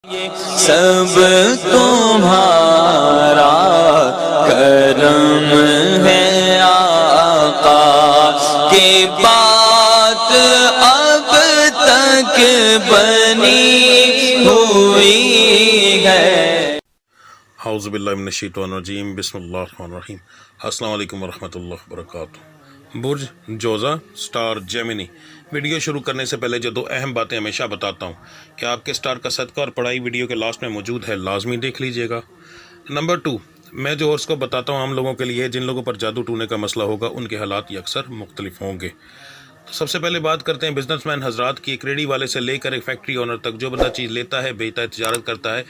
سب تمہارا کرم ہے آقا کی بات اب تک بنی ہوئی ہے۔ اعوذ باللہ من الشیطان الرجیم، بسم اللہ الرحمن الرحیم۔ السلام علیکم ورحمۃ اللہ وبرکاتہ۔ برج جوزہ سٹار جیمنی۔ ویڈیو شروع کرنے سے پہلے جو دو اہم باتیں ہمیشہ بتاتا ہوں کہ آپ کے سٹار کا صدقہ اور پڑھائی ویڈیو کے لاسٹ میں موجود ہے، لازمی دیکھ لیجئے گا۔ نمبر 2، میں جو عرض کو بتاتا ہوں عام لوگوں کے لیے، جن لوگوں پر جادو ٹونے کا مسئلہ ہوگا ان کے حالات یہ اکثر مختلف ہوں گے۔ تو سب سے پہلے بات کرتے ہیں بزنس مین حضرات کی۔ ایک ریڈی والے سے لے کر ایک فیکٹری اونر تک جو بندہ چیز لیتا ہے، بیچتا ہے، تجارت کرتا ہے،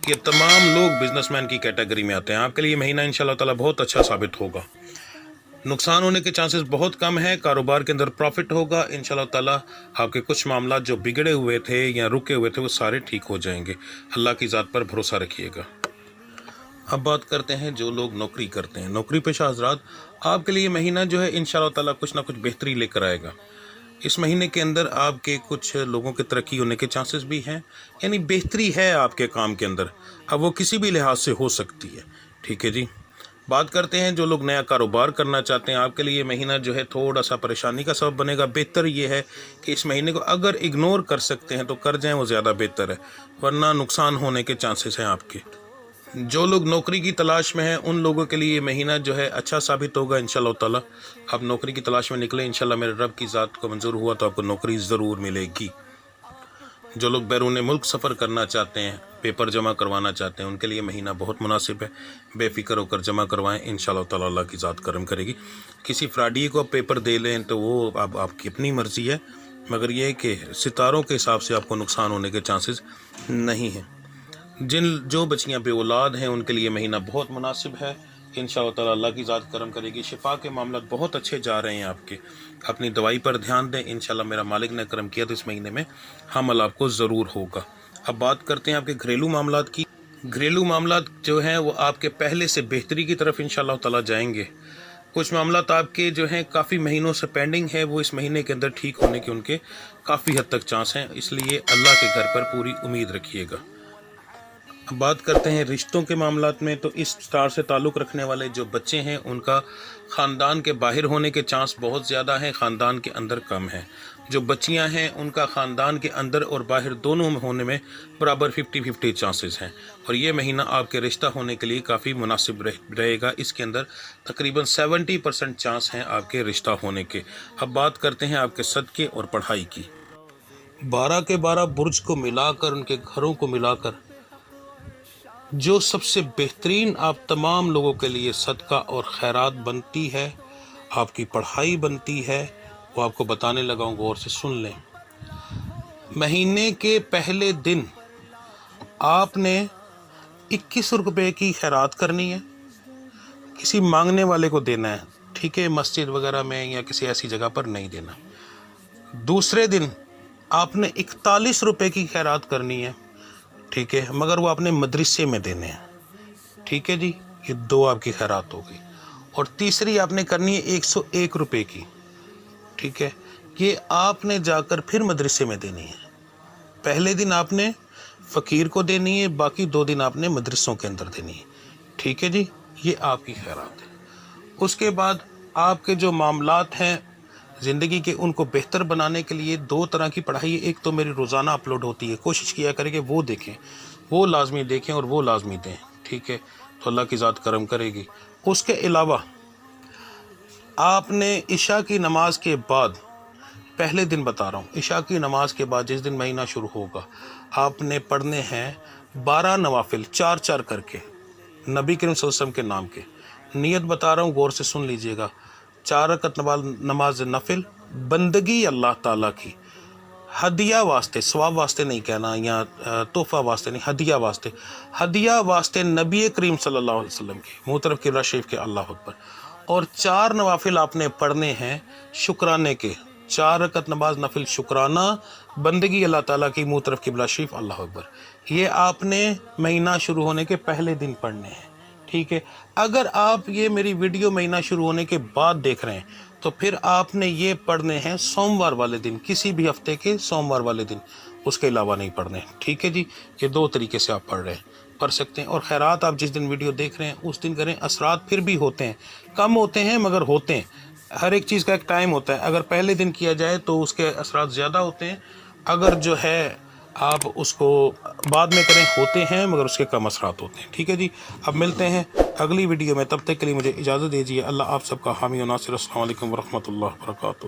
یہ تمام لوگ بزنس مین کی کیٹیگری میں آتے ہیں۔ آپ کے لیے مہینہ انشاءاللہ تعالی بہت اچھا ثابت ہوگا، نقصان ہونے کے چانسز بہت کم ہیں، کاروبار کے اندر پروفٹ ہوگا انشاءاللہ تعالی۔ آپ کے کچھ معاملات جو بگڑے ہوئے تھے یا رکے ہوئے تھے وہ سارے ٹھیک ہو جائیں گے، اللہ کی ذات پر بھروسہ رکھیے گا۔ اب بات کرتے ہیں جو لوگ نوکری کرتے ہیں، نوکری پیشہ حضرات، آپ کے لیے مہینہ جو ہے انشاءاللہ تعالی کچھ نہ کچھ بہتری لے کر آئے گا۔ اس مہینے کے اندر آپ کے کچھ لوگوں کے ترقی ہونے کے چانسز بھی ہیں، یعنی بہتری ہے آپ کے کام کے اندر، اب وہ کسی بھی لحاظ سے ہو سکتی ہے، ٹھیک ہے جی۔ بات کرتے ہیں جو لوگ نیا کاروبار کرنا چاہتے ہیں، آپ کے لیے یہ مہینہ جو ہے تھوڑا سا پریشانی کا سبب بنے گا۔ بہتر یہ ہے کہ اس مہینے کو اگر اگنور کر سکتے ہیں تو کر جائیں، وہ زیادہ بہتر ہے، ورنہ نقصان ہونے کے چانسز ہیں آپ کے۔ جو لوگ نوکری کی تلاش میں ہیں ان لوگوں کے لیے یہ مہینہ جو ہے اچھا ثابت ہوگا انشاءاللہ تعالی۔ آپ نوکری کی تلاش میں نکلیں، انشاءاللہ میرے رب کی ذات کو منظور ہوا تو آپ کو نوکری ضرور ملے گی۔ جو لوگ بیرون ملک سفر کرنا چاہتے ہیں، پیپر جمع کروانا چاہتے ہیں، ان کے لیے مہینہ بہت مناسب ہے، بے فکر ہو کر جمع کروائیں، انشاءاللہ تعالی اللہ کی ذات کرم کرے گی۔ کسی فراڈی کو پیپر دے لیں تو وہ آپ کی اپنی مرضی ہے، مگر یہ ہے کہ ستاروں کے حساب سے آپ کو نقصان ہونے کے چانسز نہیں ہیں۔ جو بچیاں بے اولاد ہیں ان کے لیے مہینہ بہت مناسب ہے، انشاءاللہ تعالی اللہ کی ذات کرم کرے گی۔ شفا کے معاملات بہت اچھے جا رہے ہیں آپ کے، اپنی دوائی پر دھیان دیں، انشاءاللہ میرا مالک نے کرم کیا تو اس مہینے میں حمل آپ کو ضرور ہوگا۔ اب بات کرتے ہیں آپ کے گھریلو معاملات کی۔ گھریلو معاملات جو ہیں وہ آپ کے پہلے سے بہتری کی طرف انشاءاللہ تعالی جائیں گے۔ کچھ معاملات آپ کے جو ہیں کافی مہینوں سے پینڈنگ ہے، وہ اس مہینے کے اندر ٹھیک ہونے کے ان کے کافی حد تک چانس ہیں، اس لیے اللہ کے گھر پر پوری امید رکھیے گا۔ اب بات کرتے ہیں رشتوں کے معاملات میں، تو اس سٹار سے تعلق رکھنے والے جو بچے ہیں ان کا خاندان کے باہر ہونے کے چانس بہت زیادہ ہیں، خاندان کے اندر کم ہیں۔ جو بچیاں ہیں ان کا خاندان کے اندر اور باہر دونوں میں ہونے میں برابر 50-50 چانسز ہیں، اور یہ مہینہ آپ کے رشتہ ہونے کے لیے کافی مناسب رہے گا۔ اس کے اندر تقریباً 70% چانس ہیں آپ کے رشتہ ہونے کے۔ اب بات کرتے ہیں آپ کے صدقے اور پڑھائی کی۔ 12 کے 12 برج کو ملا کر، ان کے گھروں کو ملا کر، جو سب سے بہترین آپ تمام لوگوں کے لیے صدقہ اور خیرات بنتی ہے، آپ کی پڑھائی بنتی ہے، وہ آپ کو بتانے لگا ہوں، غور سے سن لیں۔ مہینے کے پہلے دن آپ نے 21 روپے کی خیرات کرنی ہے، کسی مانگنے والے کو دینا ہے، ٹھیک ہے، مسجد وغیرہ میں یا کسی ایسی جگہ پر نہیں دینا۔ دوسرے دن آپ نے 41 روپے کی خیرات کرنی ہے، ٹھیک ہے، مگر وہ اپنے مدرسے میں دینے ہیں، ٹھیک ہے جی، یہ 2 آپ کی خیرات ہو گئی۔ اور تیسری آپ نے کرنی ہے 101 روپے کی، ٹھیک ہے، یہ آپ نے جا کر پھر مدرسے میں دینی ہے۔ پہلے دن آپ نے فقیر کو دینی ہے، باقی 2 دن آپ نے مدرسوں کے اندر دینی ہے، ٹھیک ہے جی، یہ آپ کی خیرات ہے۔ اس کے بعد آپ کے جو معاملات ہیں زندگی کے، ان کو بہتر بنانے کے لیے 2 طرح کی پڑھائی ہے۔ ایک تو میری روزانہ اپلوڈ ہوتی ہے، کوشش کیا کریں کہ وہ دیکھیں، وہ لازمی دیکھیں اور وہ لازمی دیں، ٹھیک ہے، تو اللہ کی ذات کرم کرے گی۔ اس کے علاوہ آپ نے عشاء کی نماز کے بعد، پہلے دن بتا رہا ہوں، عشاء کی نماز کے بعد جس دن مہینہ شروع ہوگا، آپ نے پڑھنے ہیں 12 نوافل 4 کر کے، نبی کریم صلی اللہ علیہ وسلم کے نام کے۔ نیت بتا رہا ہوں، غور سے سن لیجئے گا۔ 4 رکعت نماز نفل، بندگی اللہ تعالیٰ کی، ہدیہ واسطے، ثواب واسطے نہیں کہنا یا تحفہ واسطے نہیں، ہدیہ واسطے، ہدیہ واسطے نبی کریم صلی اللہ علیہ وسلم کے، منہ طرف قبلہ شریف کے، اللہ اکبر۔ اور 4 نوافل آپ نے پڑھنے ہیں شکرانے کے، 4 رکعت نماز نفل شکرانہ، بندگی اللہ تعالیٰ کی، منہ طرف قبلہ شریف، اللہ اکبر۔ یہ آپ نے مہینہ شروع ہونے کے پہلے دن پڑھنے ہیں، ٹھیک ہے۔ اگر آپ یہ میری ویڈیو مہینہ شروع ہونے کے بعد دیکھ رہے ہیں تو پھر آپ نے یہ پڑھنے ہیں سوموار والے دن، کسی بھی ہفتے کے سوموار والے دن، اس کے علاوہ نہیں پڑھنے. ٹھیک ہے جی, یہ 2 طریقے سے آپ پڑھ سکتے ہیں. اور خیرات آپ جس دن ویڈیو دیکھ رہے ہیں اس دن کریں. اثرات پھر بھی ہوتے ہیں, کم ہوتے ہیں مگر ہوتے ہیں. ہر ایک چیز کا ایک ٹائم ہوتا ہے. اگر پہلے دن کیا جائے تو اس کے اثرات زیادہ ہوتے ہیں, اگر جو ہے آپ اس کو بعد میں کریں ہوتے ہیں مگر اس کے کم اثرات ہوتے ہیں. ٹھیک ہے جی, اب ملتے ہیں اگلی ویڈیو میں, تب تک کے لیے مجھے اجازت دیجیے. اللہ آپ سب کا حامی و ناصر. السلام علیکم ورحمۃ اللہ وبرکاتہ.